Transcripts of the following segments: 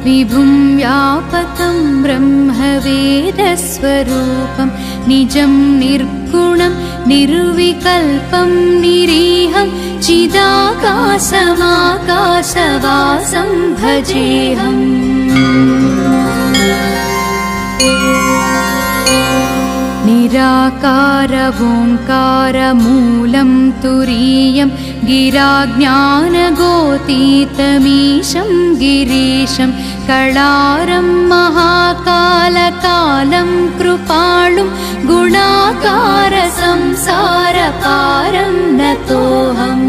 विभुं व्यापकं ब्रह्मवेदस्वरूपं निजं निर्गुणं निर्विकल्पं निरीहं चिदाकाशमाकाशवासं भजेऽहम्। निराकारवोङ्कारमूलं तुरीयं गिराज्ञानगोतीतमीशं गिरीशं कळारं महाकालकालं कृपालुं गुणाकारसंसारपारं नतोऽहम्।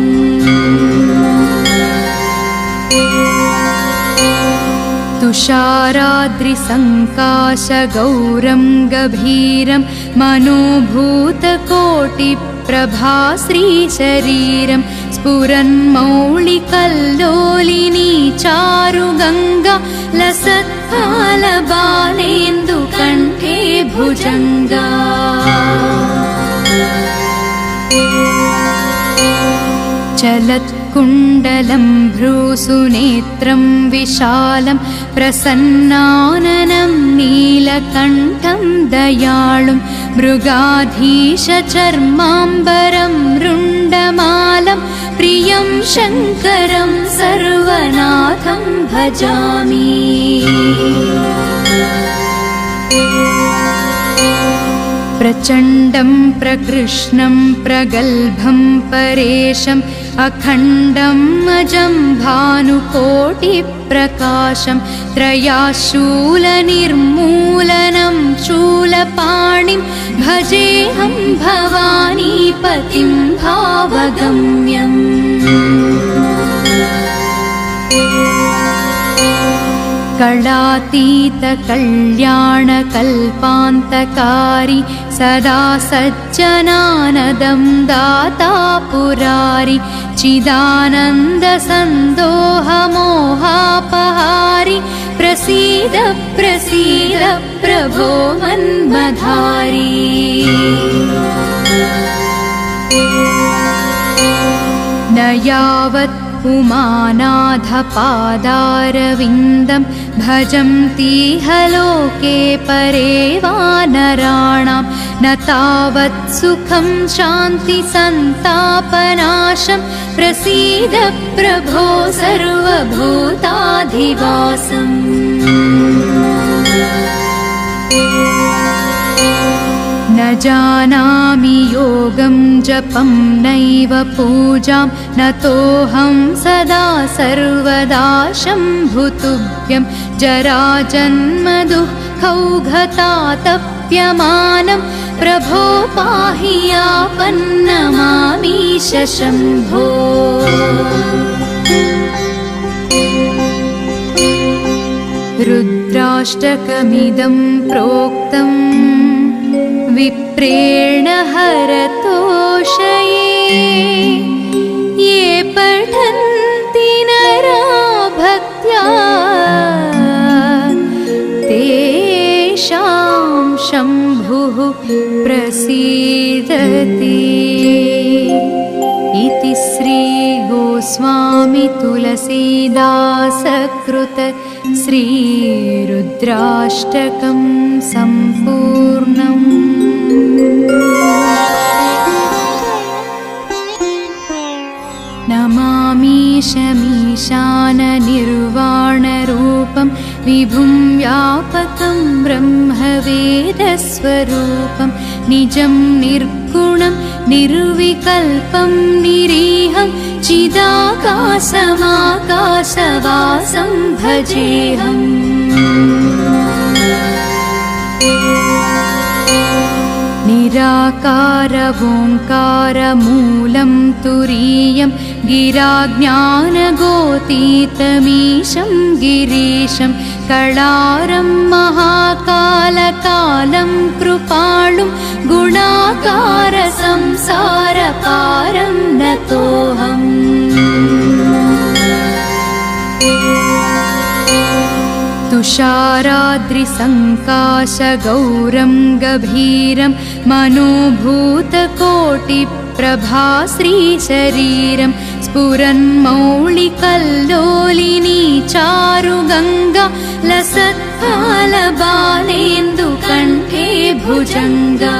तुषाराद्रिसङ्काशगौरं गभीरं मनोभूतकोटिप्रभाश्रीशरीरं स्फुरन्मौलिकल्लोलिनी चारुगङ्गा लसत्फालबालेन्दुकण्ठे भुजङ्गा। चलत्कुण्डलं भ्रूसुनेत्रं विशालं प्रसन्नाननं नीलकण्ठं दयाळुं मृगाधीशचर्माम्बरं रुण्डमालं प्रियं शङ्करं सर्वनाथं भजामि। प्रचण्डं प्रकृष्णं प्रगल्भं परेशम् अखण्डं अजं भानुकोटिप्रकाशं त्रयाशूलनिर्मूलनं शूलपाणिं भजेऽहं भवानीपतिं भावगम्यम्। कलातीतकल्याणकल्पान्तकारी सदा सज्जनानदं दाता पुरारि चिदानन्दसन्दोहमोहापहारि प्रसीद प्रसीद प्रभो मन्मधारी। न यावत् पुमानाधपादारविन्दं भजन्तीह लोके परे वानराणां न तावत् सुखं शान्तिसन्तापनाशं प्रसीद प्रभो सर्वभूताधिवासम्। न जानामि योगं जपं नैव पूजां नतोऽहं सदा सर्वदा शम्भुतुभ्यं जराजन्मदुःखौघतातप्यमानं प्रभो पाहि यापन्नमामीश शम्भो। रुद्राष्टकमिदं प्रोक्तम् विप्रेण हरतोषये ये पठन्ति नरा भक्त्या तेषां शम्भुः प्रसीदति। इति श्री गोस्वामी तुलसीदासकृत श्रीरुद्राष्टकं सम्पूर्णम्। नमामीशमीशाननिर्वाणरूपं विभुं व्यापकं ब्रह्मवेदस्वरूपं निजं निर्गुणं निर्विकल्पं निरीहं चिदाकाशमाकाशवासं भजेऽहम्। निराकारवोङ्कारमूलं तुरीयं गिराज्ञानगोतीतमीशं गिरीशं कळारं महाकालकालं कृपालुं गुणाकारसंसारपारं नतोऽहम्। तुषाराद्रिसङ्काशगौरं गभीरं मनोभूतकोटिप्रभाश्रीशरीरं स्फुरन्मौलिकल्लोलिनी चारुगङ्गा लसत्फालबालेन्दुकण्ठे भुजङ्गा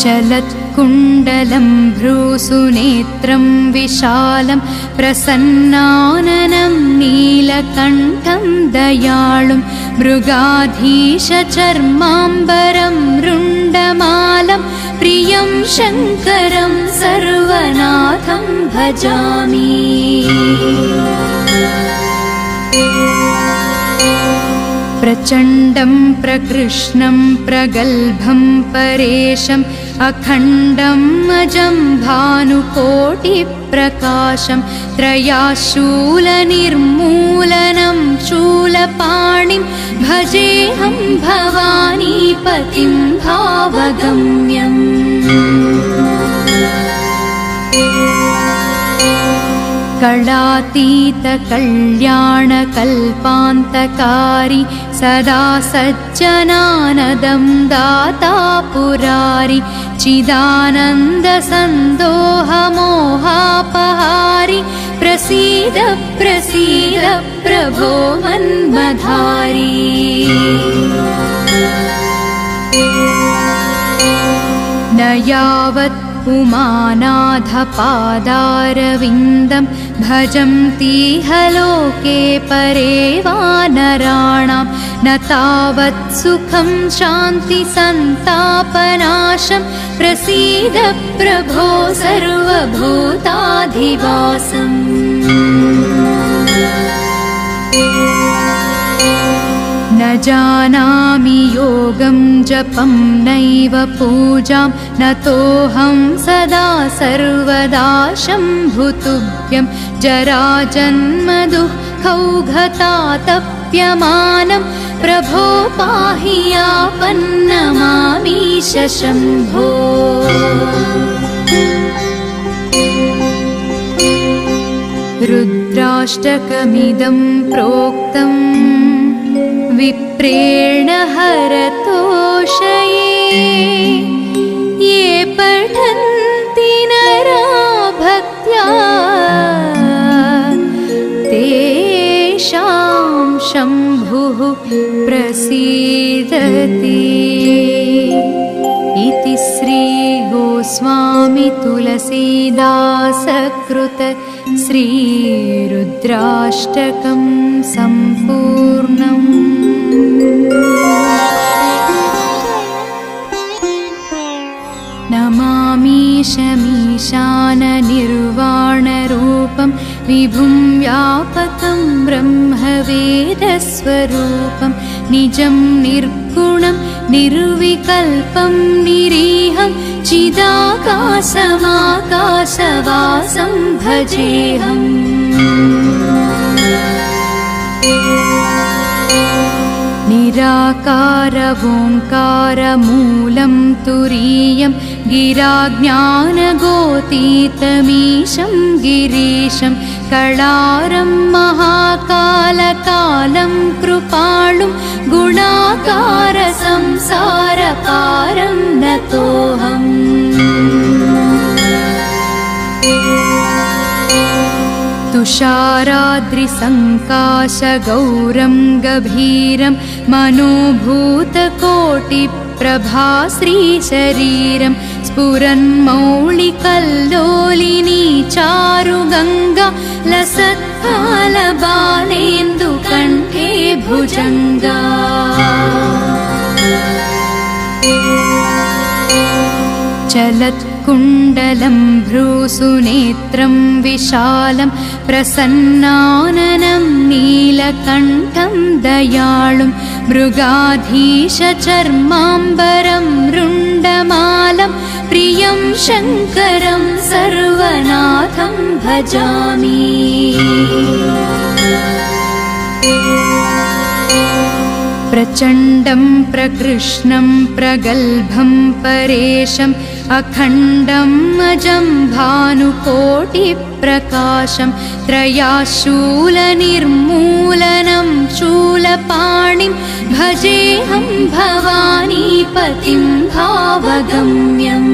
चलत्कुण्डलं भ्रूसुनेत्रं विशालं प्रसन्नाननं नीलकण्ठं दयाळुं मृगाधीशचर्माम्बरं रुण्डमालं प्रियं शङ्करं सर्वनाथं भजामि प्रचण्डं प्रकृष्णं प्रगल्भं परेशम् अखण्डं अजं भानुकोटिप्रकाशं त्रयाशूलनिर्मूलनं शूलपाणिं भजेऽहं भवानीपतिं भावगम्यम् कलातीतकल्याणकल्पान्तकारी सदा सज्जनानदं दाता पुरारि चिदानन्दसन्दोहमोहापहारि प्रसीद प्रसीद प्रभो मन्मधारी न यावत् उमानाथपादारविन्दं भजन्तीह लोके परे वानराणां न तावत् सुखं शान्तिसन्तापनाशं प्रसीद प्रभो सर्वभूताधिवासम् न जानामि योगं जपं नैव पूजां नतोऽहं सदा सर्वदा शम्भुतुभ्यं जराजन्मदुःखौघतातप्यमानं प्रभो पाहि यापन्नमामीश शम्भो रुद्राष्टकमिदं प्रोक्तम् विप्रेण हरतोषये ये पठन्ति नरा भक्त्या तेषां शम्भुः प्रसीदति इति श्री गोस्वामी तुलसीदासकृत श्रीरुद्राष्टकं सम्पूर्णम्। नमामीशमीशाननिर्वाणरूपं विभुं व्यापकं ब्रह्मवेदस्वरूपं निजं निर्गुणं निर्विकल्पं निरीहं चिदाकाशमाकाशवासं भजेऽहम्। निराकारवोङ्कारमूलं तुरीयं गिराज्ञानगोतीतमीशं गिरीशं कळारं महाकालकालं कृपालुं गुणाकारसंसारपारं नतोऽहम्। तुषाराद्रिसङ्काशगौरं गभीरं मनोभूतकोटिप्रभाश्रीशरीरं स्फुरन्मौलिकल्लोलिनी चारुगङ्गा लसत्फालबालेन्दुकण्ठे भुजङ्गा चलत्कुण्डलं भ्रूसुनेत्रं विशालं प्रसन्नाननं नीलकण्ठं दयाळुं मृगाधीशचर्माम्बरं रुण्डमालं प्रियं शङ्करं सर्वनाथं भजामि। प्रचण्डं प्रकृष्णं प्रगल्भं परेशम् अखण्डं अजं भानुकोटिप्रकाशं त्रयाशूलनिर्मूलनं शूलपाणिं भजेऽहं भवानीपतिं भावगम्यम्।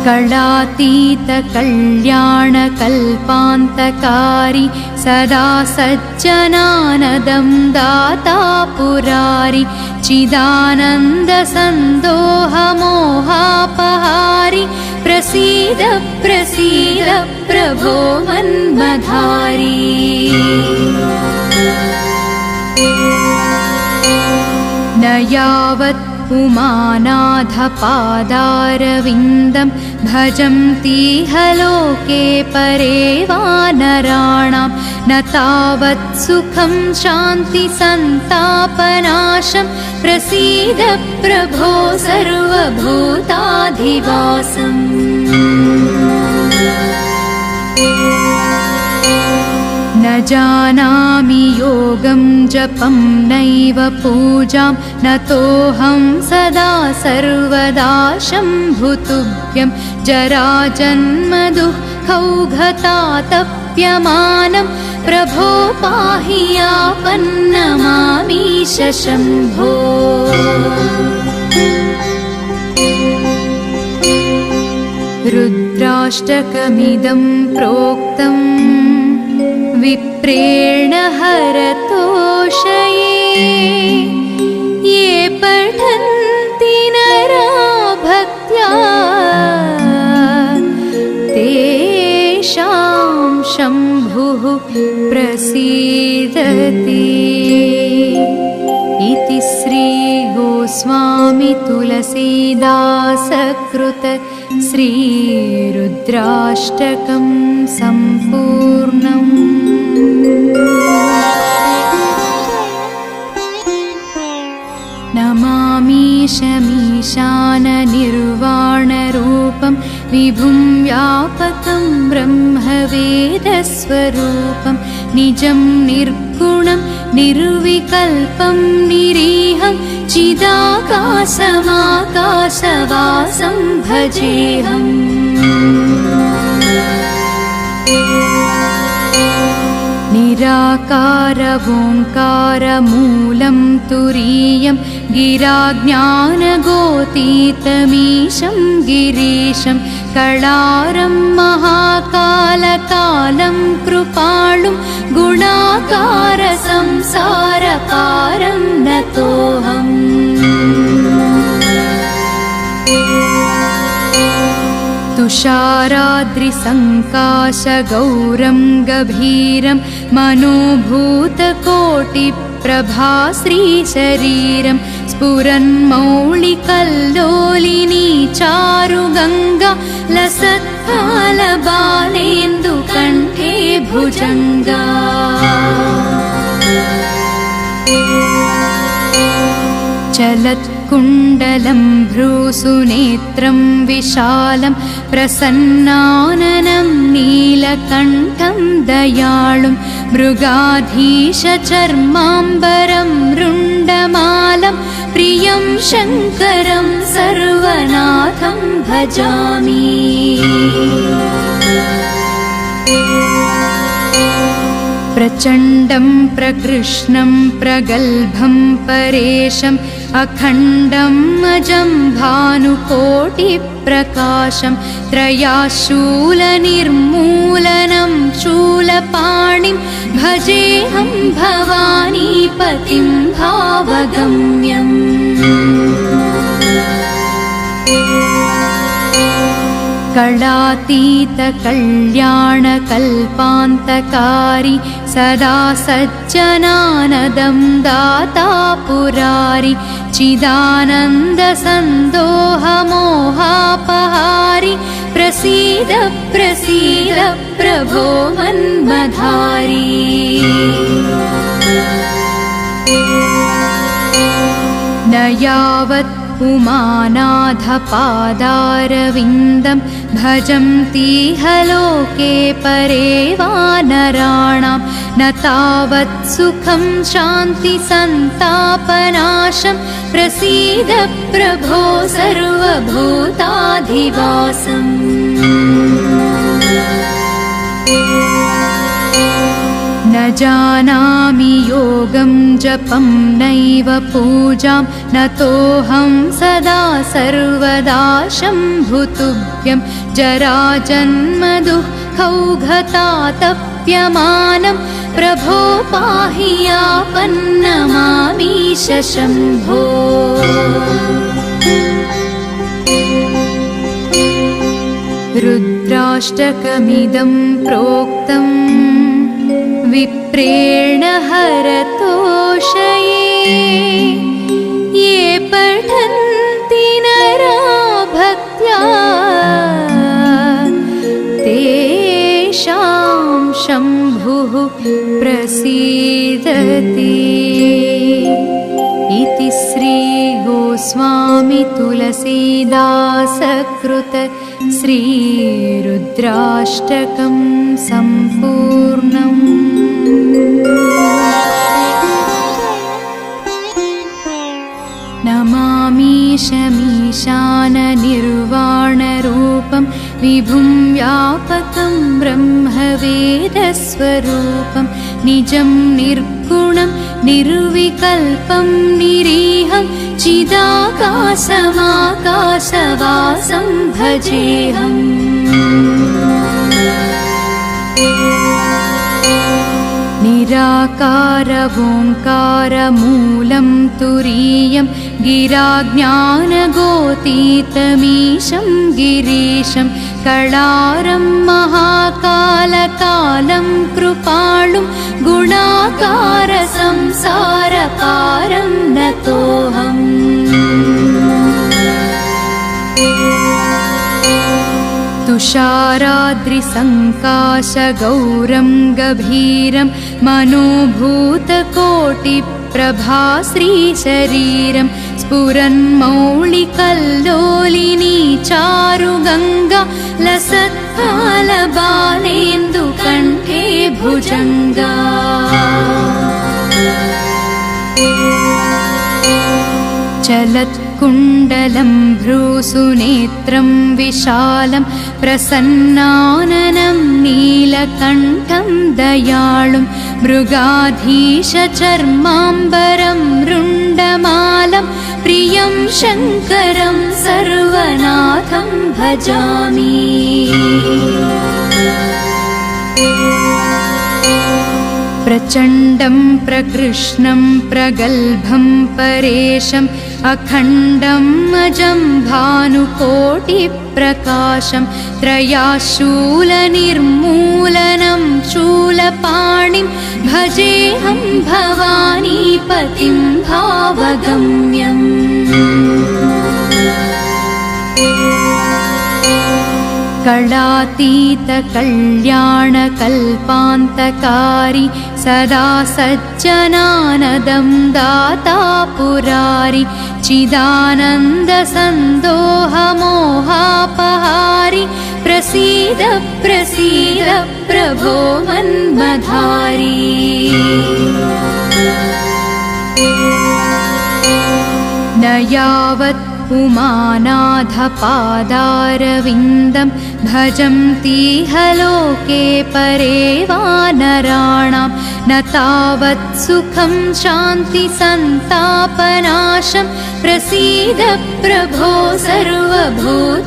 कलातीत कल्याणकल्पान्तकारी सदा सज्जनानदं दाता पुरारि चिदानन्दसन्दोहमोहापहारि प्रसीद प्रसीद प्रभो मन्मधारी। न यावत् उमानाथपादारविन्दं भजन्तीह लोके परे वानराणां न तावत् सुखं शान्तिसन्तापनाशं प्रसीद प्रभो सर्वभूताधिवासम्। न जानामि योगं जपं नैव पूजां न तोऽहं सदा सर्वदा शम्भुतुभ्यं जराजन्मदुःखौघतातप्यमानं प्रभो पाहि यापन्नमामीश शम्भो। रुद्राष्टकमिदं प्रोक्तम् विप्रेण हरतोषये ये पठन्ति नरा भक्त्या तेषां शम्भुः प्रसीदति। इति श्री गोस्वामी तुलसीदासकृत श्रीरुद्राष्टकं सम्पूर्णम्। नमामीशमीशाननिर्वाणरूपं विभुं व्यापकं ब्रह्मवेदस्वरूपं निजं निर्गुणं निर्विकल्पं निरीहं चिदाकाशमाकाशवासं भजेऽहम्। निराकारवोङ्कारमूलं तुरीयं गिराज्ञानगोतीतमीशं गिरीशं कळारं महाकालकालं कृपालुं गुणाकारसंसारपारं नतोऽहम्। तुषाराद्रिसङ्काशगौरं गभीरं मनोभूतकोटिप्रभाश्रीशरीरं स्फुरन्मौलिकल्लोलिनी चारुगङ्गा लसत्फालबालेन्दुकण्ठे भुजङ्गा। चलत्कुण्डलं भ्रूसुनेत्रं विशालं प्रसन्नाननं नीलकण्ठं दयाळुं मृगाधीशचर्माम्बरं रुण्डमालं प्रियं शङ्करं सर्वनाथं भजामि। प्रचण्डं प्रकृष्णं प्रगल्भं परेशम् अखण्डं अजं भानुकोटिप्रकाशं त्रयाशूलनिर्मूलनं शूलपाणिं भजेऽहं भवानीपतिं भावगम्यम्। कलातीत कल्याणकल्पान्तकारी सदा सज्जनानदं दाता पुरारि चिदानन्दसन्दोहमोहापहारि प्रसीद प्रसीद प्रभो मन्मधारी। न यावत् उमानाथपादारविन्दं भजन्तीह लोके परे वानराणां न तावत् सुखं शान्तिसन्तापनाशं प्रसीद प्रभो सर्वभूताधिवासम्। न जानामि योगं जपं नैव पूजां नतोऽहं सदा सर्वदा शम्भुतुभ्यं जराजन्मदुःखौघतातप्यमानं प्रभो पाहि यापन्नमामीश शम्भो। रुद्राष्टकमिदं प्रोक्तं विप्रेण हरतोषये ये पठन्ति नरा भक्त्या तेषां शम्भुः प्रसीदति। इति श्री गोस्वामी तुलसीदासकृत श्रीरुद्राष्टकं सम्पूर्णम्। नमामीशमीशाननिर्वाणरूपं विभुं व्यापकं ब्रह्मवेदस्वरूपं निजं निर्गुणं निर्विकल्पं निरीहं चिदाकाशमाकाशवासं भजेऽहम्। निराकारवोङ्कारमूलं तुरीयं गिराज्ञानगोतीतमीशं गिरीशं कळारं महाकालकालं कृपाणुं गुणाकारसंसारकारं नतोऽहम्। तुषाराद्रिसङ्काशगौरं गभीरं मनोभूतकोटिप्रभाश्रीशरीरं स्फुरन्मौलिकल्लोलिनी चारुगङ्गा लसत्कालबालेन्दुकण्ठे भुजङ्गा। चलत्कुण्डलं भ्रूसुनेत्रं विशालं प्रसन्नाननं नीलकण्ठं दयाळुं मृगाधीशचर्माम्बरं रुण्डमालं प्रियं शङ्करं सर्वनाथं भजामि। प्रचण्डं प्रकृष्णं प्रगल्भं परेशम् अखण्डं अजं भानुकोटिप्रकाशं त्रयाशूलनिर्मूलनं शूलपाणिं भजेऽहं भवानीपतिं भावगम्यम्। कलातीतकल्याणकल्पान्तकारी सदा सज्जनानदं दाता पुरारि चिदानन्दसन्दोहमोहापहारि प्रसीद प्रसीद प्रभो मन्मधारी। न यावत् उमानाथपादारविन्दं भजन्तीह लोके परे वानराणां न तावत् सुखं शान्तिसन्तापनाशं प्रसीद प्रभो सर्वभूताधिवासम्।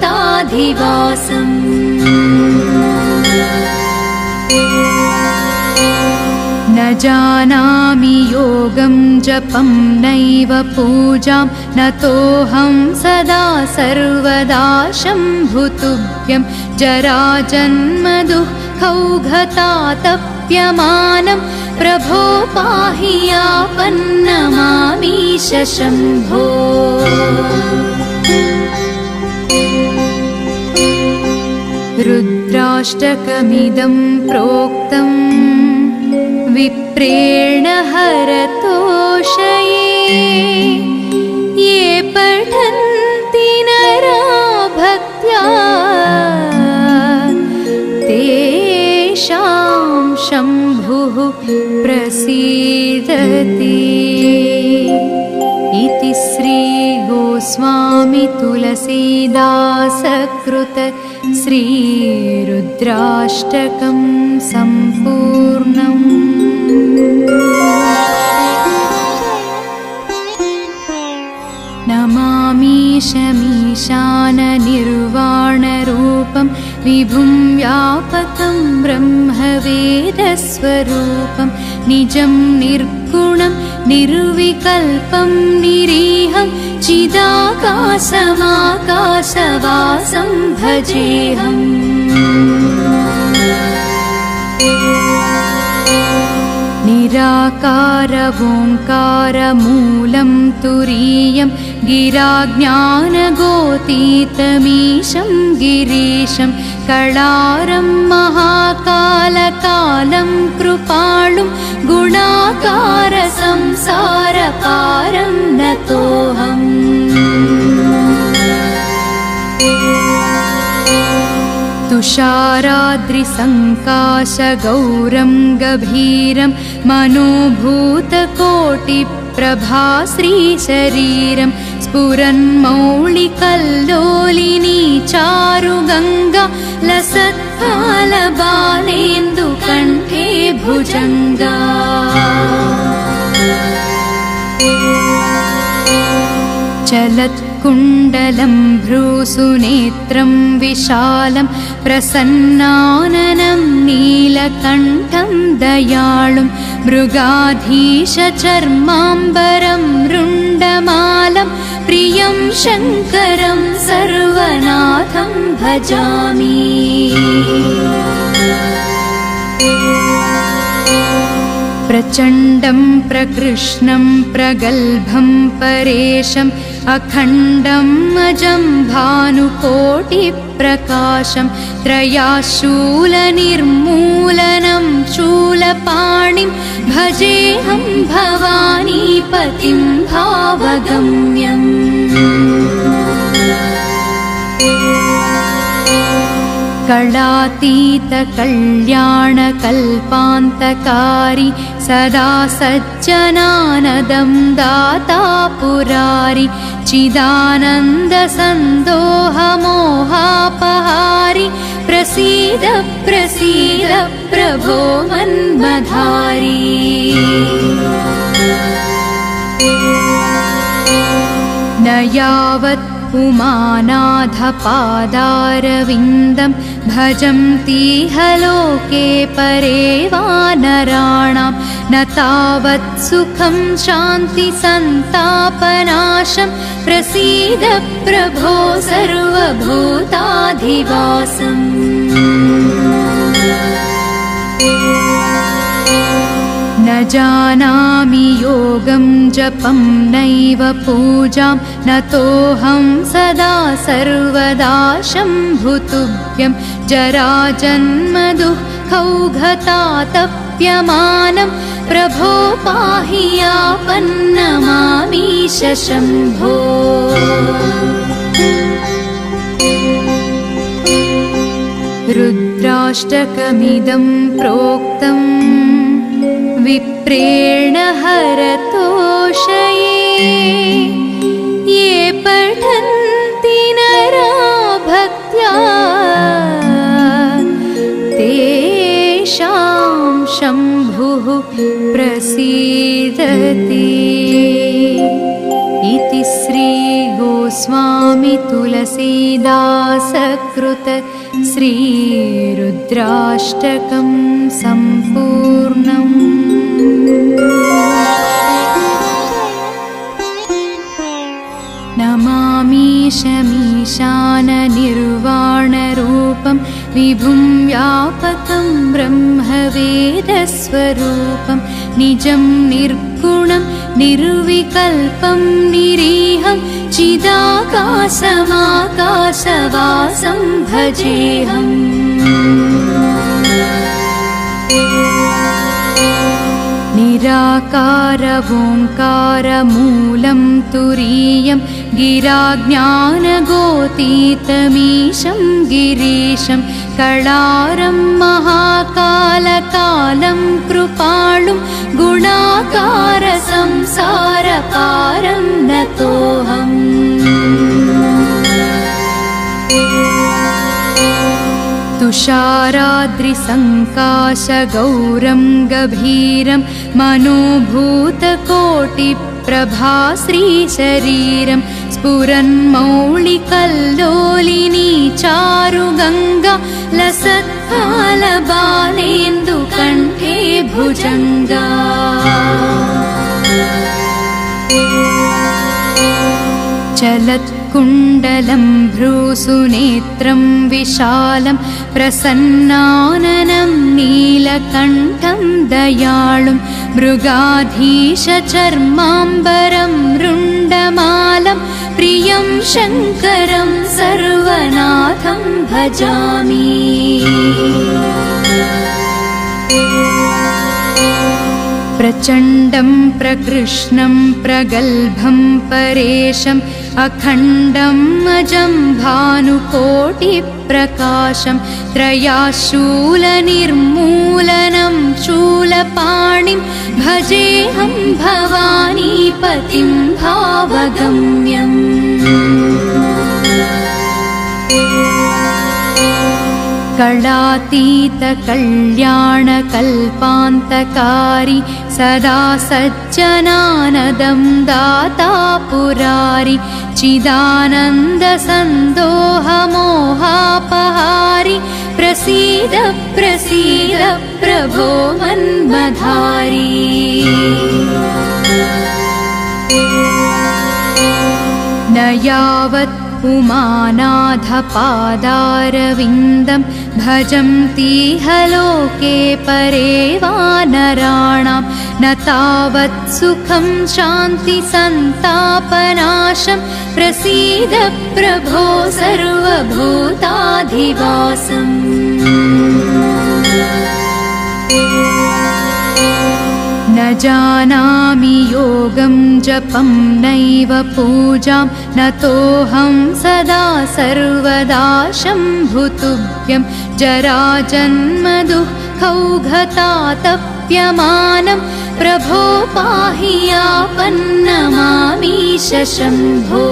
न जानामि योगं जपं नैव पूजां नतोऽहं सदा सर्वदा शम्भुतुभ्यं जराजन्मदुःखौघतातप्यमानं प्रभो पाहि यापन्नमामीश शम्भो। रुद्राष्टकमिदं प्रोक्तं विप्रेण हरतोषये ये पठन्ति नरा भक्त्या तेषां शम्भुः प्रसीदति। इति श्री गोस्वामी तुलसीदासकृत श्रीरुद्राष्टकं सम्पूर्णम्। शमीशाननिर्वाणरूपं विभुं व्यापकं ब्रह्मवेदस्वरूपं निजं निर्गुणं निर्विकल्पं निरीहं चिदाकाशमाकाशवासं भजेऽहम्। निराकारवोङ्कारमूलं तुरीयं गिराज्ञानगोतीतमीशं गिरीशं कळारं महाकालकालं कृपालुं गुणाकारसंसारपारं नतोऽहम्। तुषाराद्रिसङ्काशगौरं गभीरं मनोभूतकोटिप्रभाश्रीशरीरं स्फुरन्मौलिकल्लोलिनी चारुगङ्गा लसत्कालबालेन्दुकण्ठे भुजङ्गा। चलत्कुण्डलं भ्रूसुनेत्रं विशालं प्रसन्नाननं नीलकण्ठं दयाळुं मृगाधीशचर्माम्बरं रुण्डमालं प्रियं शङ्करं सर्वनाथं भजामि। प्रचण्डं प्रकृष्णं प्रगल्भं परेशम् अखण्डं अजं भानुकोटिप्रकाशं त्रयाशूलनिर्मूलनं शूलपाणिं भजेऽहं भवानीपतिं भावगम्यम्। कलातीतकल्याणकल्पान्तकारी सदा सज्जनानदं दाता पुरारि चिदानन्दसन्दोहमोहापहारि प्रसीद प्रसीद प्रभो मन्मधारी। न यावत् उमानाथपादारविन्दं भजन्तीह लोके परे वानराणां न तावत् सुखं शान्तिसन्तापनाशं प्रसीद प्रभो सर्वभूताधिवासम्। न जानामि योगं जपं नैव पूजां नतोऽहं सदा सर्वदा शम्भुतुभ्यं जराजन्मदुःखौघतातप्यमानं प्रभो पाहि यापन्नमामीश शम्भो। रुद्राष्टकमिदं प्रोक्तम् विप्रेण हरतोषये ये पठन्ति नरा भक्त्या तेषां शम्भुः प्रसीदति। इति श्री गोस्वामी तुलसीदासकृत श्रीरुद्राष्टकं सम्पूर्णम्। नमामि शमीशाननिर्वाणरूपं विभुं व्यापकं ब्रह्मवेदस्वरूपं निजं निर्गुणं निर्विकल्पं निरीहं चिदाकाशमाकाशवासं भजेऽहम्। निराकारवोङ्कारमूलं तुरीयं गिराज्ञानगोतीतमीशं गिरीशं कळारं महाकालकालं कृपालुं गुणाकारसंसारपारं नतोऽहम्। तुषाराद्रिसङ्काशगौरं गभीरं मनोभूतकोटिप्रभाश्रीशरीरं प्रभाश्रीशरीरं स्फुरन्मौळिकल्लोलिनी चारुगङ्गा लसत्कालबालेन्दुकण्ठे भुजङ्गा चलत्कुण्डलं भ्रूसुनेत्रं विशालं प्रसन्नाननं नीलकण्ठं दयाळुं मृगाधीशचर्माम्बरं रुण्डमालं प्रियं शङ्करं सर्वनाथं भजामि प्रचण्डं प्रकृष्णं प्रगल्भं परेशम् अखण्डं अजं भानुकोटिप्रकाशं त्रयाशूलनिर्मूलनं शूलपाणिं भजेऽहं भवानीपतिं भावगम्यम् कलातीतकल्याणकल्पान्तकारी सदा सज्जनानदं दाता पुरारि चिदानन्दसन्दोहमोहापहारि प्रसीद प्रसीद प्रभो मन्मधारी न यावत् उमानाथपादारविन्दं भजन्तीह लोके परे वानराणां न तावत् सुखं शान्तिसन्तापनाशं प्रसीद प्रभो सर्वभूताधिवासम् न जानामि योगं जपं नैव पूजां नतोऽहं सदा सर्वदा शम्भुतुभ्यं जराजन्मदुःखौघतातप्यमानं प्रभो पाहि यापन्नमामीश शम्भो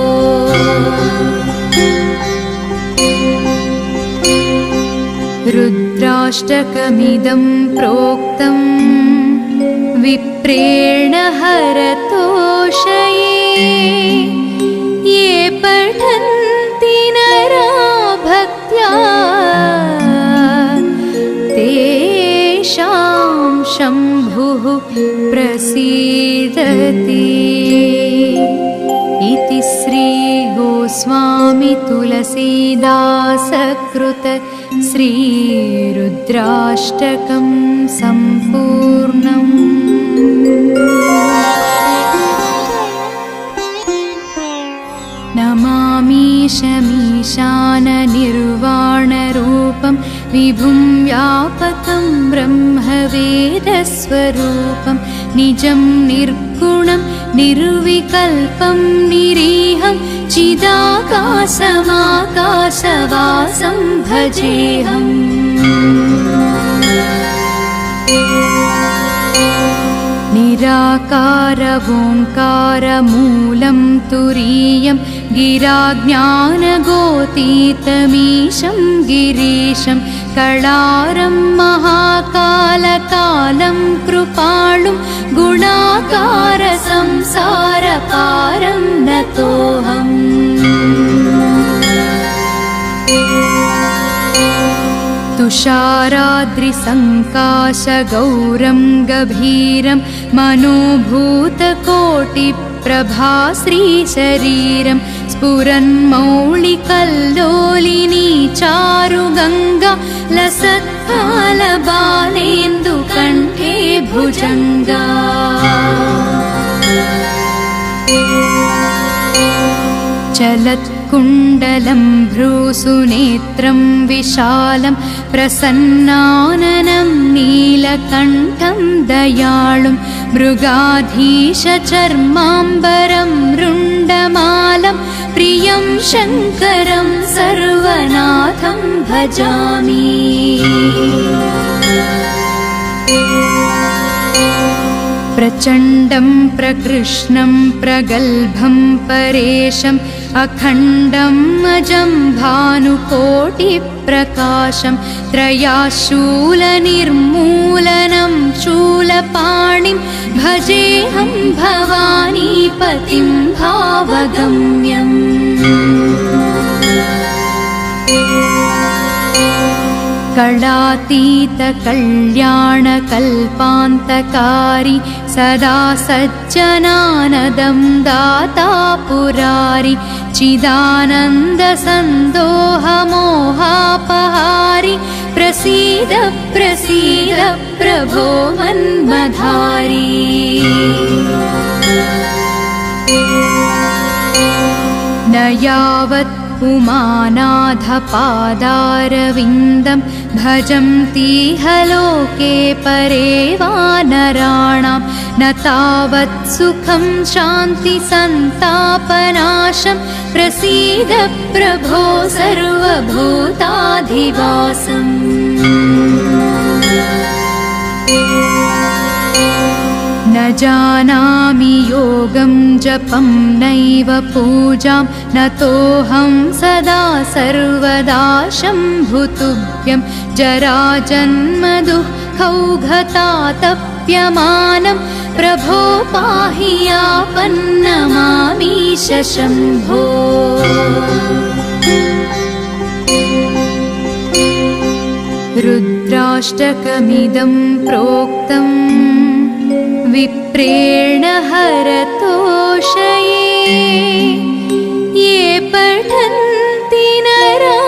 रुद्राष्टकमिदं प्रोक्तम् विप्रेण हरतोषये ये पठन्ति नरा भक्त्या तेषां शम्भुः प्रसीदति इति श्री गोस्वामी तुलसीदासकृत श्रीरुद्राष्टकं सम्पूर्णम्। नमामीशमीशाननिर्वाणरूपं विभुं व्यापकं ब्रह्मवेदस्वरूपं निजं निर्गुणं निर्विकल्पं निरीहं चिदाकाशमाकाशवासं भजेऽहम्। निराकारवोङ्कारमूलं तुरीयं गिराज्ञानगोतीतमीशं गिरीशं कळारं महाकालकालं कृपालुं गुणाकारसंसारपारं नतोऽहम्। तुषाराद्रिसङ्काशगौरं गभीरं मनोभूतकोटिप्रभाश्रीशरीरं स्फुरन्मौळिकल्लोलिनी चारुगङ्गा लसत्कालबालेन्दुकण्ठे भुजङ्गा चलत्कुण्डलं भ्रूसुनेत्रं विशालं प्रसन्नाननं नीलकण्ठं दयाळुं मृगाधीशचर्माम्बरं रुण्डमालं प्रियं शङ्करं सर्वनाथं भजामि। प्रचण्डं प्रकृष्णं प्रगल्भं परेशम् अखण्डम् अजं भानुकोटिप्रकाशं त्रयाशूलनिर्मूलनं शूलपाणिं भजेऽहं भवानीपतिं भावगम्यम्। कलातीतकल्याणकल्पान्तकारी सदा सज्जनानदं दाता पुरारि चिदानन्दसन्दोहमोहापहारि प्रसीद प्रसीद प्रभो मन्मधारी। न यावत् उमानाथपादारविन्दं भजन्तीह लोके परे वानराणां न तावत् सुखं शान्तिसन्तापनाशं प्रसीद प्रभो सर्वभूताधिवासम्। न जानामि योगं जपं नैव पूजां नतोऽहं सदा सर्वदा शम्भुतुभ्यं जराजन्मदुःखौघतातप्यमानं प्रभो पाहि यापन्नमामीश शम्भो। रुद्राष्टकमिदं प्रोक्तम् विप्रेण हरतोषये ये पठन्ति नरा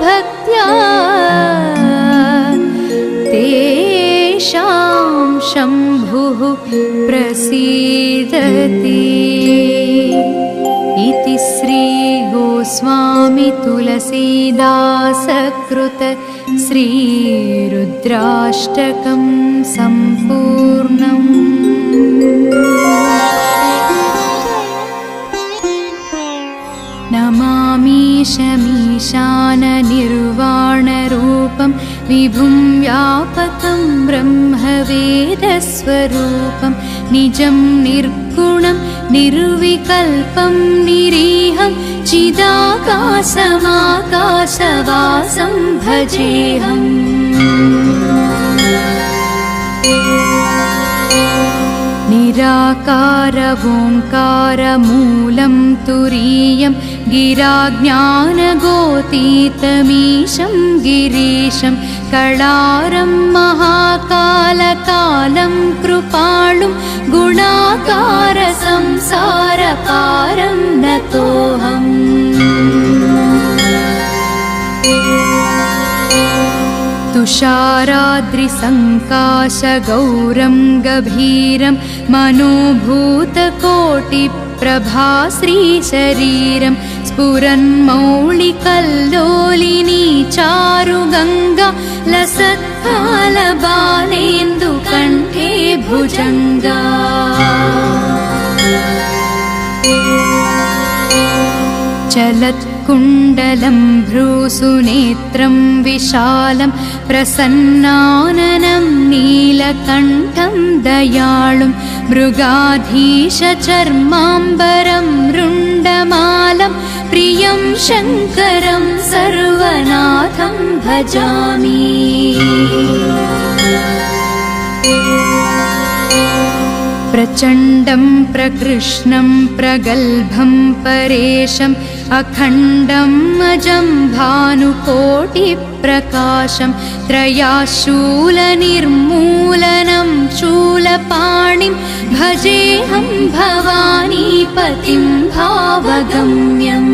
भक्त्या तेषां शम्भुः प्रसीदति। इति श्री गोस्वामी तुलसीदासकृत श्रीरुद्राष्टकं सम्पूर्णम्। नमामीशमीशाननिर्वाणरूपं विभुं व्यापकं ब्रह्मवेदस्वरूपं निजं निर्गुणं निर्विकल्पं निरीहं चिदाकाशमाकाशवासं भजेऽहम्। निराकारवोङ्कारमूलं तुरीयं गिराज्ञानगोतीतमीशं गिरीशं कळारं महाकालकालं कृपाणुं गुणाकारसंसारपारं नतोऽहम्। तुषाराद्रिसङ्काशगौरं गभीरं मनोभूतकोटिप्रभाश्रीशरीरं स्फुरन्मौलिकल्लोलिनी चारुगङ्गा लसत्कालबालेन्दुकण्ठे भुजङ्गा। चलत्कुण्डलं भ्रूसुनेत्रं विशालं प्रसन्नाननं नीलकण्ठं दयाळुं मृगाधीशचर्माम्बरं रुण्डमालं प्रियं शङ्करं सर्वनाथं भजामि। प्रचण्डं प्रकृष्णं प्रगल्भं परेशम् अखण्डम् अजं भानुकोटिप्रकाशं त्रयाशूलनिर्मूलनं शूलपाणिं भजेऽहं भवानीपतिं भावगम्यम्।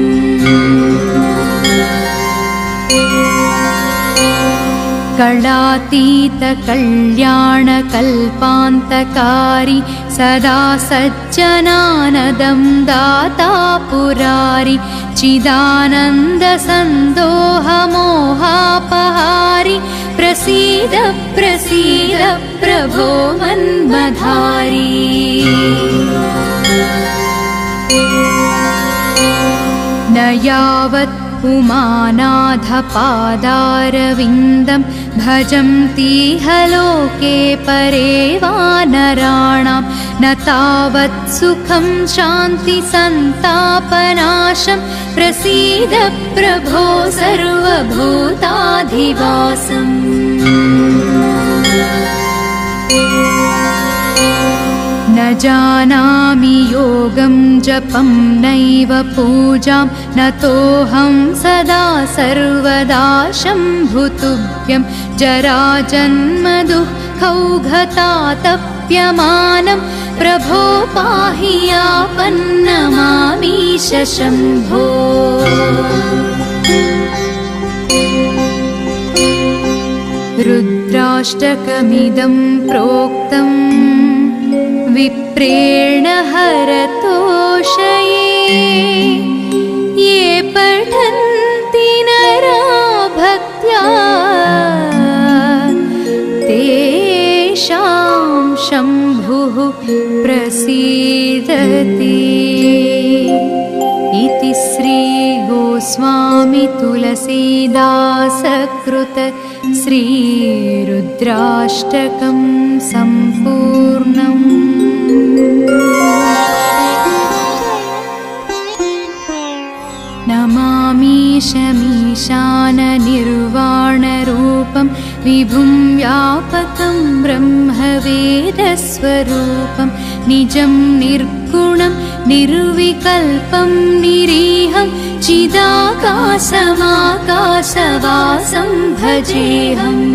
कलातीतकल्याणकल्पान्तकारी सदा सज्जनानदं दाता पुरारि चिदानन्दसन्दोहमोहापहारि प्रसीद प्रसीद प्रभो मन्मधारी। न यावत् पुमानाधपादारविन्दं भजन्तीह लोके परे वानराणां न तावत् सुखं शान्तिसन्तापनाशं प्रसीद प्रभो सर्वभूताधिवासम्। न जानामि योगं जपं नैव पूजां न तोऽहं सदा सर्वदा शम्भुतुभ्यं जराजन्मदुःखौघतातप्यमानं प्रभो पाहि यापन्नमामीश शम्भो। रुद्राष्टकमिदं प्रोक्तम् विप्रेण हरतोषये ये पठन्ति नरा भक्त्या तेषां शम्भुः प्रसीदति। इति श्री गोस्वामी तुलसीदासकृत श्रीरुद्राष्टकं सम्पूर्णम्। नमामीशमीशाननिर्वाणरूपं विभुं व्यापकं ब्रह्मवेदस्वरूपं निजं निर्गुणं निर्विकल्पं निरीहं चिदाकाशमाकाशवासं भजेऽहम्।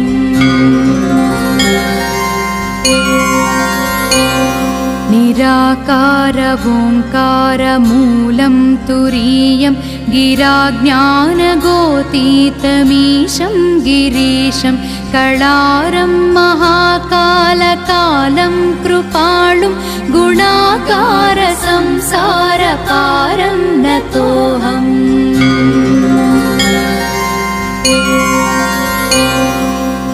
निराकारवोङ्कारमूलं तुरीयं गिराज्ञानगोतीतमीशं गिरीशं कळारं महाकालकालं कृपालुं गुणाकारसंसारपारं नतोऽहम्।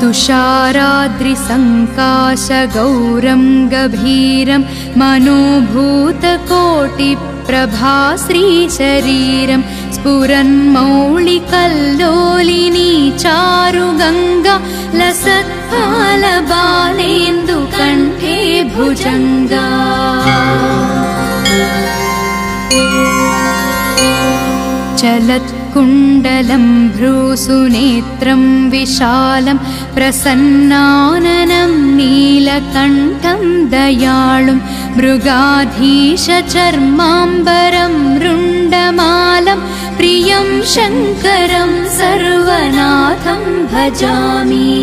तुषाराद्रिसङ्काशगौरं गभीरं मनोभूतकोटिप्रभाश्रीशरीरं स्फुरन्मौलिकल्लोलिनी चारुगङ्गा लसत्फालबालेन्दुकण्ठे भुजङ्गा। चलत्कुण्डलं भ्रूसुनेत्रं विशालं प्रसन्नाननं नीलकण्ठं दयाळुं मृगाधीशचर्माम्बरं रुण्डमालं प्रियं शङ्करं सर्वनाथं भजामि।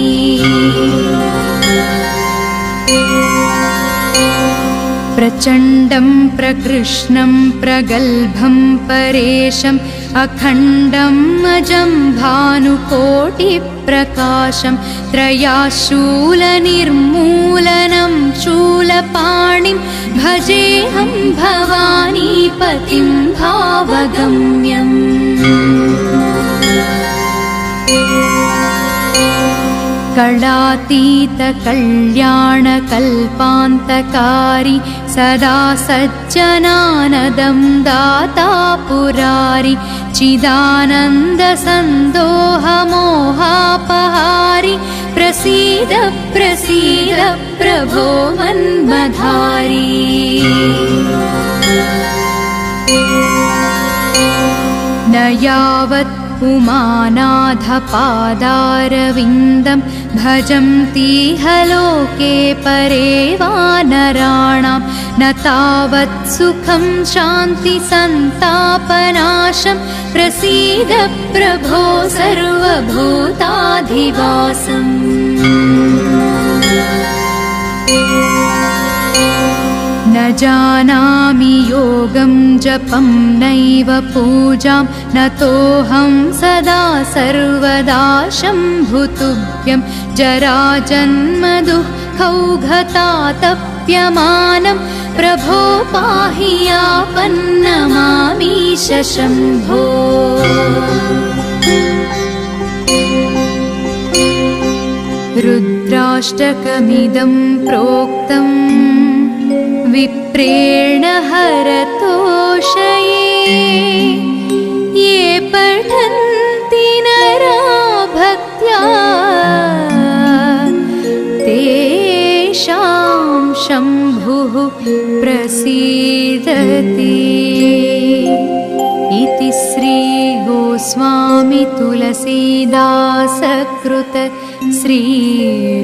प्रचण्डं प्रकृष्णं प्रगल्भं परेशम् अखण्डं अजं भानुकोटिप्रकाशं त्रयाशूलनिर्मूलनं शूलपाणिं भजेऽहं भवानीपतिं भावगम्यम्। कलातीतकल्याणकल्पान्तकारी सदा सज्जनानदं दाता पुरारि चिदानन्दसन्दोहमोहापहारि प्रसीद प्रसीद प्रभो मन्मधारी। न यावत् पुमानाधपादारविन्दं भजन्तीह लोके परे वानराणां न तावत् सुखं शान्तिसन्तापनाशं प्रसीद प्रभो सर्वभूताधिवासम्। न जानामि योगं जपं नैव पूजां न तोऽहं सदा सर्वदा शम्भुतुभ्यं जराजन्मदुःखौघतातप्यमानं प्रभो पाहि यापन्नमामीश शम्भो। रुद्राष्टकमिदं प्रोक्तम् विप्रेण हरतोषये ये पठन्ति नरा भक्त्या तेषां शम्भुः प्रसीदति। इति श्री गोस्वामी तुलसीदासकृत श्रीरुद्राष्टकं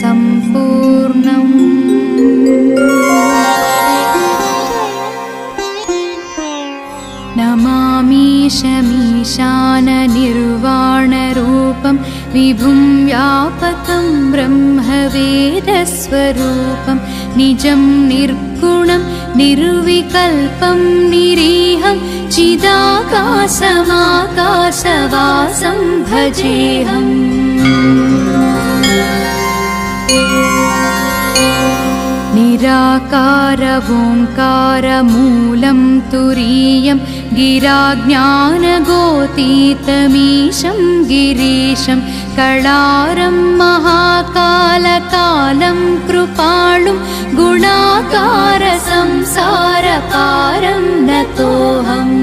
सम्पूर्णम्। नमामीशमीशाननिर्वाणरूपं विभुं व्यापकं ब्रह्मवेदस्वरूपं निजं निर्गुणं निर्विकल्पं निरीहं चिदाकाशमाकाशवासं भजेऽहम्। निराकारवोङ्कारमूलं तुरीयं गिराज्ञानगोतीतमीशं गिरीशं कळारं महाकालकालं कृपाणुं गुणाकारसंसारपारं नतोऽहम्।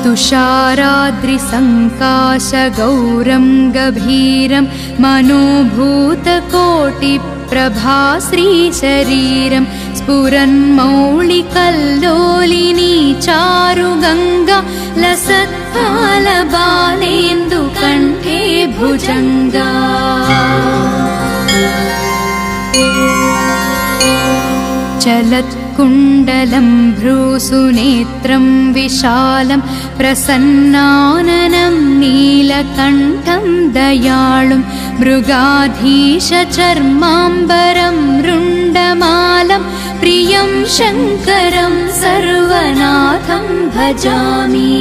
तुषाराद्रिसङ्काशगौरं गभीरं मनोभूतकोटिप्रभाश्रीशरीरं स्फुरन्मौलिकल्लोलिनी चारुगङ्गा लसत्फालबालेन्दुकण्ठे भुजङ्गा। चलत्कुण्डलं भ्रूसुनेत्रं विशालं प्रसन्नाननं नीलकण्ठं दयाळुं मृगाधीशचर्माम्बरं रुण्डमालं प्रियं शङ्करं सर्वनाथं भजामि।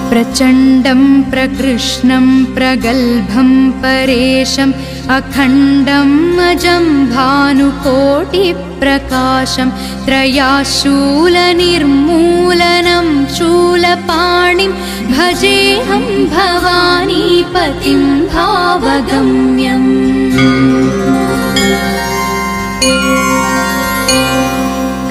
प्रचण्डं प्रकृष्णं प्रगल्भं परेशम् अखण्डं अजं भानुकोटिप्रकाशं त्रयाशूलनिर्मूलनं शूलपाणिं भजेऽहं भवानीपतिं भावगम्यम्।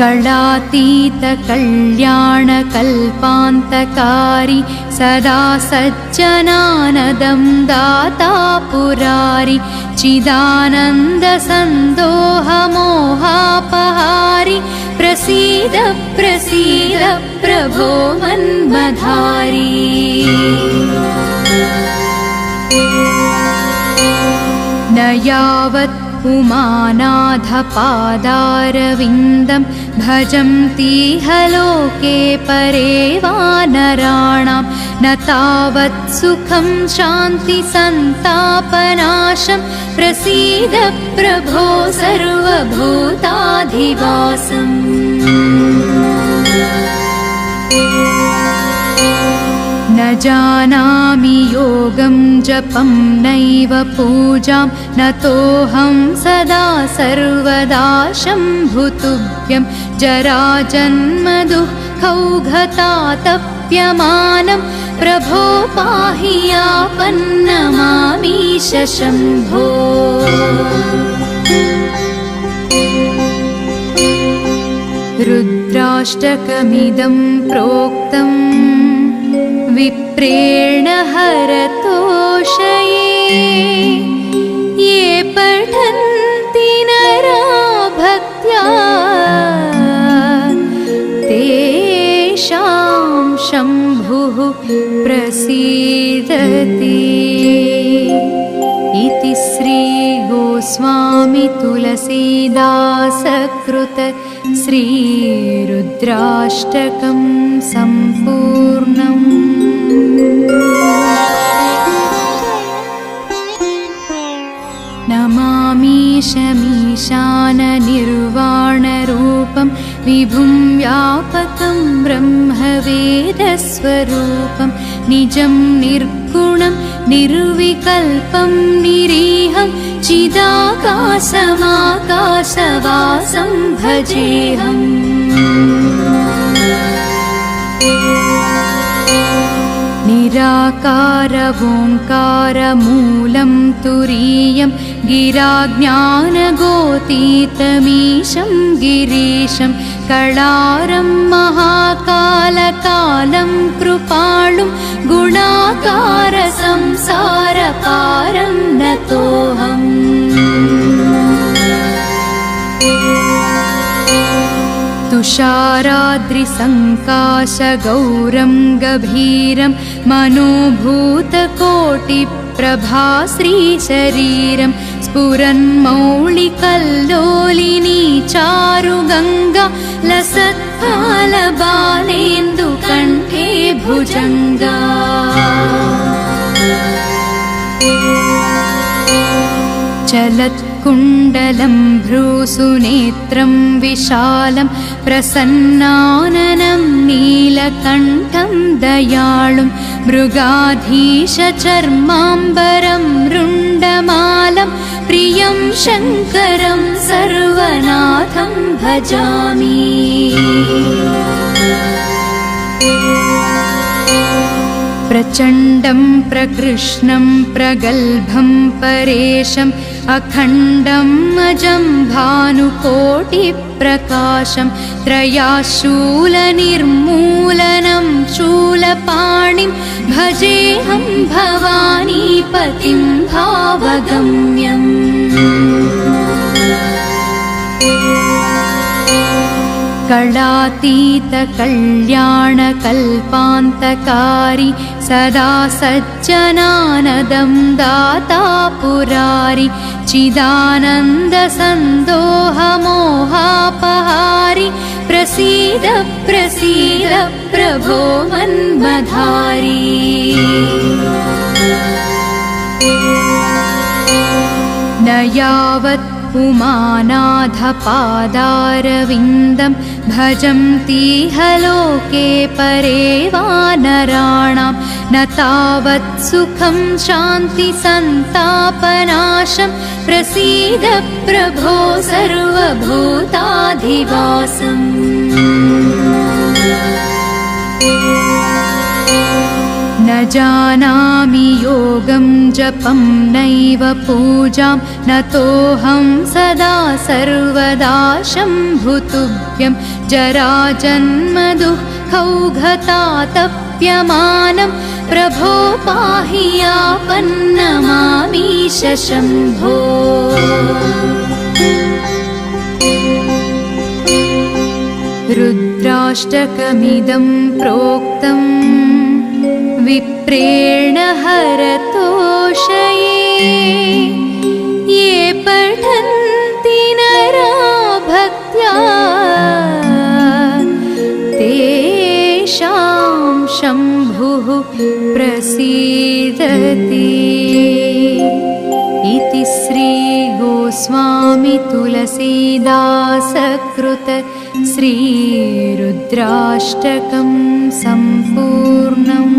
कलातीतकल्याणकल्पान्तकारी सदा सज्जनानदं दाता पुरारि चिदानन्दसन्दोहमोहापहारि प्रसीद प्रसीद प्रभो मन्मधारी। न यावत् उमानाथपादारविन्दं भजन्तीह लोके परे वानराणां न तावत् सुखं शान्तिसन्तापनाशं प्रसीद प्रभो सर्वभूताधिवासम्। न जानामि योगं जपं नैव पूजां नतोऽहं सदा सर्वदा शम्भुतुभ्यं जराजन्मदुःखौघतातप्यमानं प्रभो पाहि यापन्नमामीश शम्भो। रुद्राष्टकमिदं प्रोक्तम् विप्रेण हरतोषये ये पठन्ति नरा भक्त्या तेषां शम्भुः प्रसीदति। इति श्री गोस्वामी तुलसीदासकृत श्रीरुद्राष्टकं सम्पूर्णम्। नमामीशमीशाननिर्वाणरूपं विभुं व्यापकं ब्रह्मवेदस्वरूपं निजं निर्गुणं निर्विकल्पं निरीहं चिदाकाशमाकाशवासं भजेऽहम्। निराकारवोङ्कारमूलं तुरीयं गिराज्ञानगोतीतमीशं गिरीशं कळारं महाकालकालं कृपालुं गुणाकारसंसारपारं नतोऽहम् तुषाराद्रिसङ्काशगौरं गभीरं मनोभूतकोटिप्रभाश्रीशरीरं स्फुरन्मौलिकल्लोलिनी चारुगङ्गा लसत्फालबालेन्दुकण्ठे भुजङ्गा चलत्कुण्डलं भ्रूसुनेत्रं विशालं प्रसन्नाननं नीलकण्ठं दयाळुं मृगाधीशचर्माम्बरं रुण्डमालं प्रियं शङ्करं सर्वनाथं भजामि प्रचण्डं प्रकृष्णं प्रगल्भं परेशम् अखण्डं अजं भानुकोटिप्रकाशं त्रयाशूलनिर्मूलनं शूलपाणिं भजेऽहं भवानीपतिं भावगम्यम् कलातीतकल्याणकल्पान्तकारी सदा सज्जनानदं दाता पुरारि चिदानन्दसन्दोहमोहापहारि प्रसीद प्रसीद प्रभो मन्मधारी न यावत् पुमानाधपादारविन्दं भजन्तीह लोके परे वानराणां न तावत् सुखं शान्तिसन्तापनाशं प्रसीद प्रभो सर्वभूताधिवासम् न जानामि योगं जपं नैव पूजां नतोऽहं सदा सर्वदा शम्भुतुभ्यं जराजन्मदुःखौघतातप्यमानं प्रभो पाहि यापन्नमामीश शम्भो रुद्राष्टकमिदं प्रोक्तम् विप्रेण हरतोषये ये पठन्ति नरा भक्त्या तेषां शम्भुः प्रसीदति इति श्री गोस्वामी तुलसीदासकृत श्रीरुद्राष्टकं सम्पूर्णम्।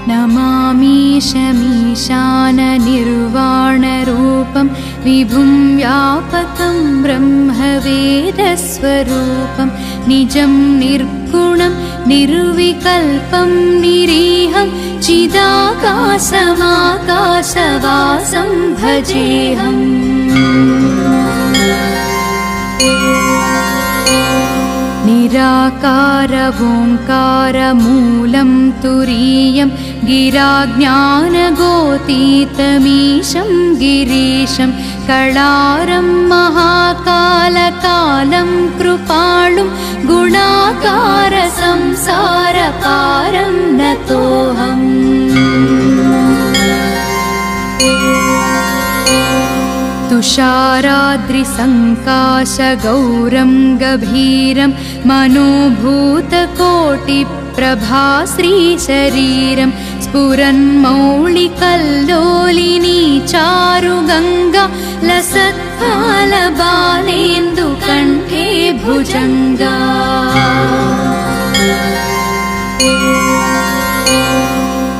नमामीशमीशाननिर्वाणरूपं विभुं व्यापकं ब्रह्मवेदस्वरूपं निजं निर्गुणं निर्विकल्पं निरीहं चिदाकाशमाकाशवासं भजेऽहम्। निराकारवोङ्कारमूलं तुरीयं गिराज्ञानगोतीतमीशं गिरीशं कळारं महाकालकालं कृपालुं गुणाकारसंसारपारं नतोऽहम्। तुषाराद्रिसङ्काशगौरं गभीरं मनोभूतकोटिप्रभाश्रीशरीरं स्फुरन्मौलिकल्लोलिनी चारुगङ्गा लसत्फालबालेन्दुकण्ठे भुजङ्गा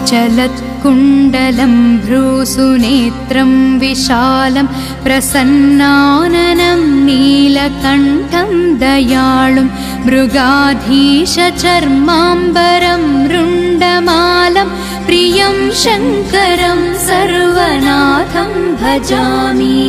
चलत्कुण्डलं भ्रूसुनेत्रं विशालं प्रसन्नाननं नीलकण्ठं दयाळुं मृगाधीशचर्माम्बरं रुण्डमालं प्रियं शङ्करं सर्वनाथं भजामि।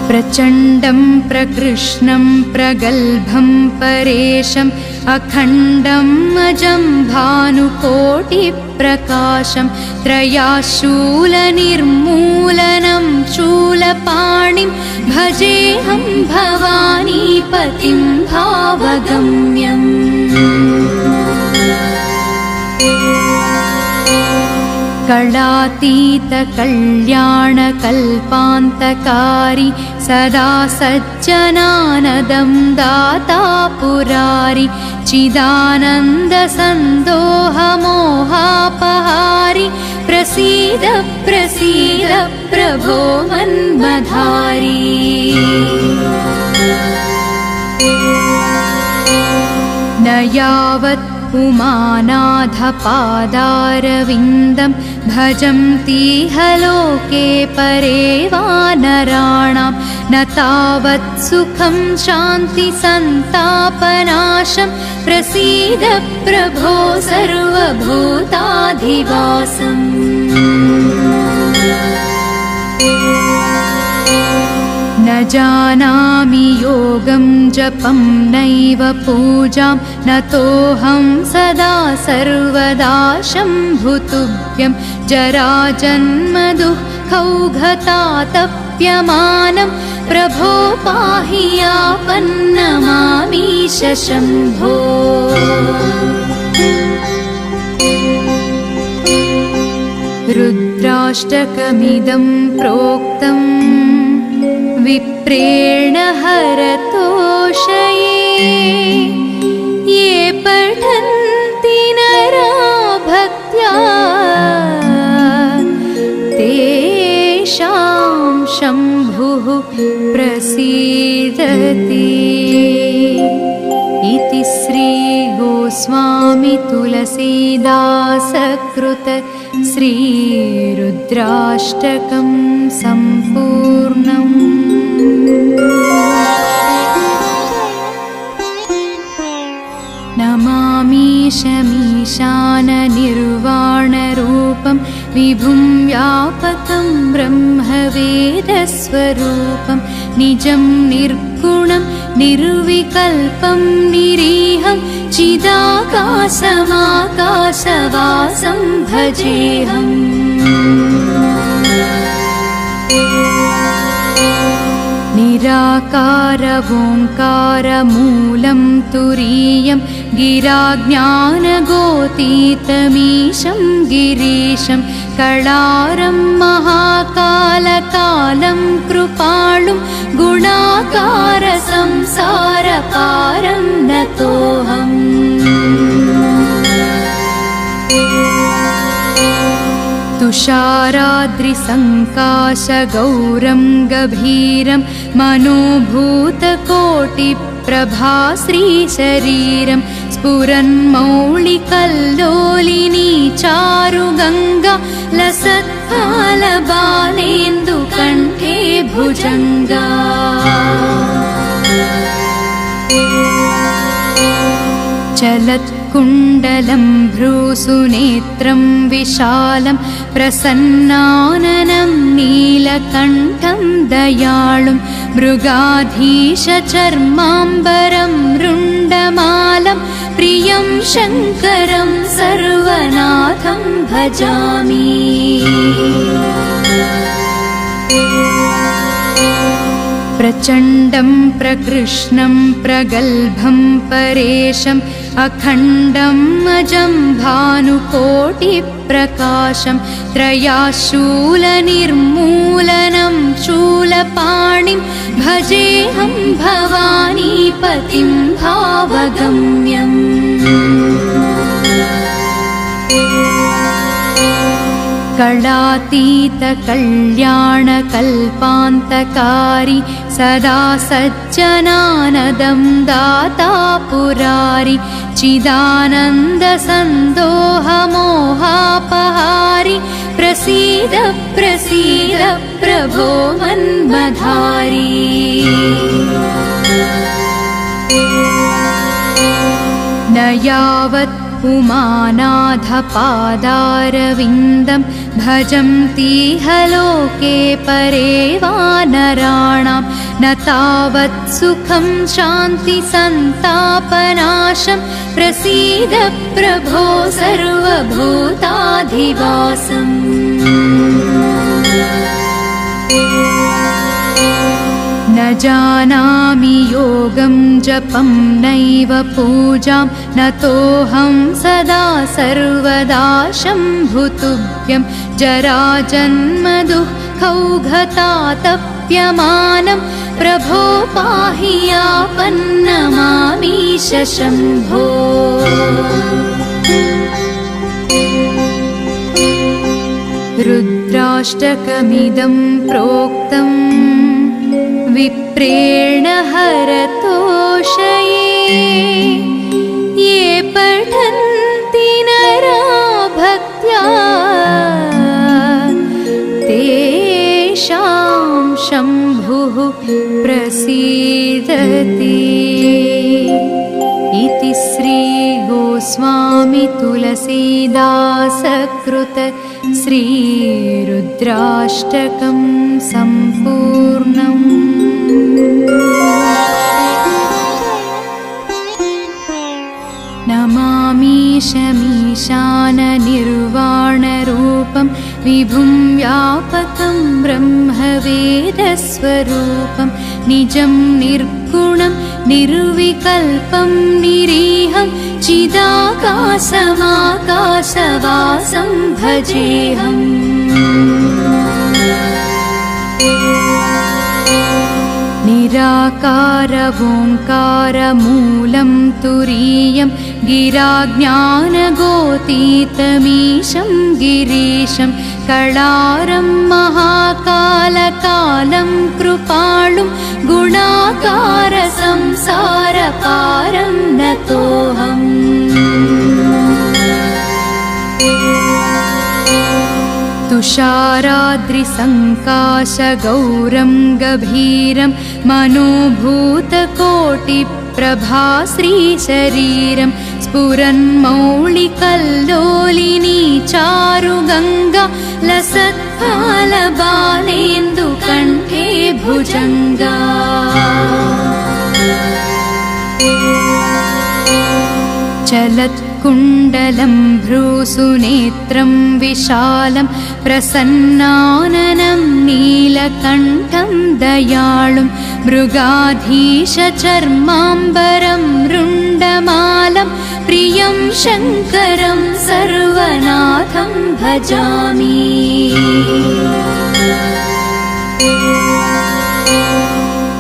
प्रचण्डं प्रकृष्णं प्रगल्भं परेशम् अखण्डं अजं भानुकोटिप्रकाशं त्रयाशूलनिर्मूलनं शूलपाणिं भजेऽहं भवानीपतिं भावगम्यम्। कलातीतकल्याणकल्पान्तकारी सदा सज्जनानदं दाता पुरारि चिदानन्दसन्दोहमोहापहारि प्रसीद प्रसीद प्रभो मन्मधारी। न यावत् उमानाथपादारविन्दं भजन्तीह लोके परे वानराणां न तावत् सुखं शान्तिसन्तापनाशं प्रसीद प्रभो सर्वभूताधिवासम्। न जानामि योगं जपं नैव पूजां नतोऽहं सदा सर्वदा शम्भुतुभ्यं जराजन्मदुःखौघतातप्यमानं प्रभो पाहि यापन्नमामीश शम्भो। रुद्राष्टकमिदं प्रोक्तम् विप्रेण हरतोषये ये पठन्ति नरा भक्त्या तेषां शम्भुः प्रसीदति। इति श्री गोस्वामी तुलसीदासकृत श्रीरुद्राष्टकं सम्पूर्णम्। नमामीशमीशाननिर्वाणरूपं विभुं व्यापकं ब्रह्मवेदस्वरूपं निजं निर्गुणं निर्विकल्पं निरीहं चिदाकाशमाकाशवासं भजेऽहम्। निराकारवोङ्कारमूलं तुरीयं गिराज्ञानगोतीतमीशं गिरीशं कळारं महाकालकालं कृपालुं गुणाकारसंसारपारं नतोऽहम्। तुषाराद्रिसङ्काशगौरं गभीरं मनोभूतकोटिप्रभाश्रीशरीरं स्फुरन्मौलिकल्लोलिनी चारुगङ्गा लसत्फालबालेन्दुकण्ठे भुजङ्गा। चलत्कुण्डलं भ्रूसुनेत्रं विशालं प्रसन्नाननं नीलकण्ठं दयाळुं मृगाधीशचर्माम्बरं रुण्डमालं प्रियं शङ्करं सर्वनाथं भजामि। प्रचण्डं प्रकृष्णं प्रगल्भं परेशम् अखण्डं अजं भानुकोटिप्रकाशं त्रयाशूलनिर्मूलनं शूलपाणिं भजेऽहं भवानीपतिं भावगम्यम्। कलातीत कल्याणकल्पान्तकारी सदा सज्जनानदं दाता पुरारि चिदानन्दसन्दोहमोहापहारि प्रसीद प्रसीद प्रभो मन्मधारी। न यावत् उमानाथपादारविन्दं भजन्तीह लोके परे वानराणां न तावत् सुखं शान्तिसन्तापनाशं प्रसीद प्रभो सर्वभूताधिवासम्। न जानामि योगं जपं नैव पूजां न तोऽहं सदा सर्वदा शम्भुतुभ्यं जराजन्मदुःखौघतातप्यमानं प्रभो पाहि यापन्नमामीश शम्भो। रुद्राष्टकमिदं प्रोक्तम् विप्रेण हरतोषये ये पठन्ति नरा भक्त्या तेषां शम्भुः प्रसीदति। इति श्री गोस्वामी तुलसीदासकृत श्रीरुद्राष्टकं सम्पूर्णम्। नमामीशमीशाननिर्वाणरूपं विभुं व्यापकं ब्रह्मवेदस्वरूपं निजं निर्गुणं निर्विकल्पं निरीहं चिदाकाशमाकाशवासं भजेऽहम्। निराकारवोङ्कारमूलं तुरीयं गिराज्ञानगोतीतमीशं गिरीशं कळारं महाकालकालं कृपालुं गुणाकारसंसारपारं नतोऽहम्। तुषाराद्रिसङ्काशगौरं गभीरं मनोभूतकोटिप्रभाश्रीशरीरं स्फुरन्मौलिकल्लोलिनी चारुगङ्गा लसत्फालबालेन्दुकण्ठे भुजङ्गा। चलत्कुण्डलं भ्रूसुनेत्रं विशालं प्रसन्नाननं नीलकण्ठं दयाळुं मृगाधीशचर्माम्बरं रुण्डमालं प्रियं शङ्करं सर्वनाथं भजामि।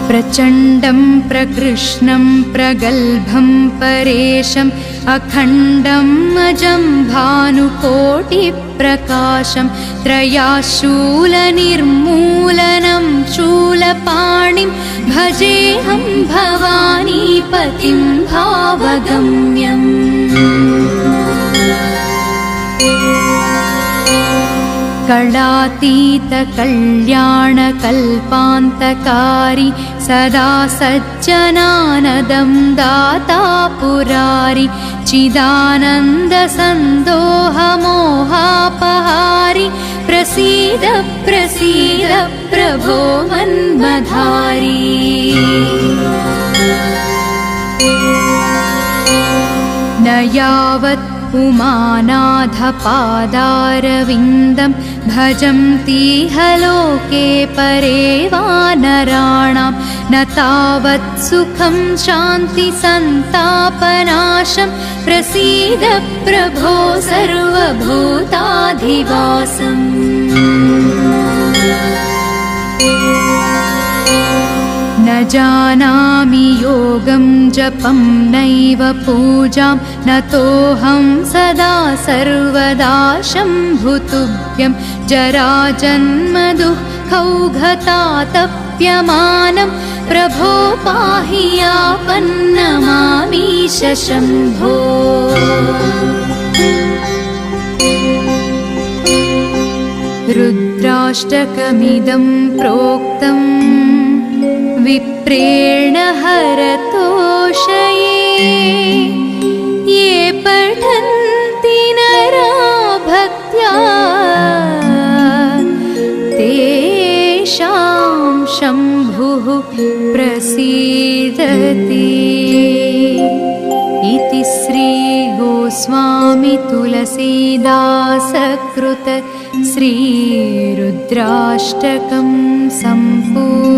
प्रचण्डं प्रकृष्णं प्रगल्भं परेशम् अखण्डं अजं भानुकोटिप्रकाशं त्रयाशूलनिर्मूलनं शूलपाणिं भजेऽहं भवानीपतिं भावगम्यम्। कलातीत कल्याणकल्पान्तकारी सदा सज्जनानदं दाता पुरारि चिदानन्दसन्दोहमोहापहारि प्रसीद प्रसीद प्रभो मन्मधारी। न यावत् उमानाथपादारविन्दं भजन्तीह लोके परे वानराणां न तावत् सुखं शान्तिसन्तापनाशं प्रसीद प्रभो सर्वभूताधिवासम्। न न जानामि योगं जपं नैव पूजां नतोऽहं सदा सर्वदा शम्भुतुभ्यं जराजन्मदुःखौघतातप्यमानं प्रभो पाहि यापन्नमामीश शम्भो। रुद्राष्टकमिदं प्रोक्तं विप्रेण हरतोषये ये पठन्ति नरा भक्त्या तेषां शम्भुः प्रसीदति। इति श्री गोस्वामी तुलसीदासकृत श्रीरुद्राष्टकं सम्पूर्णम्।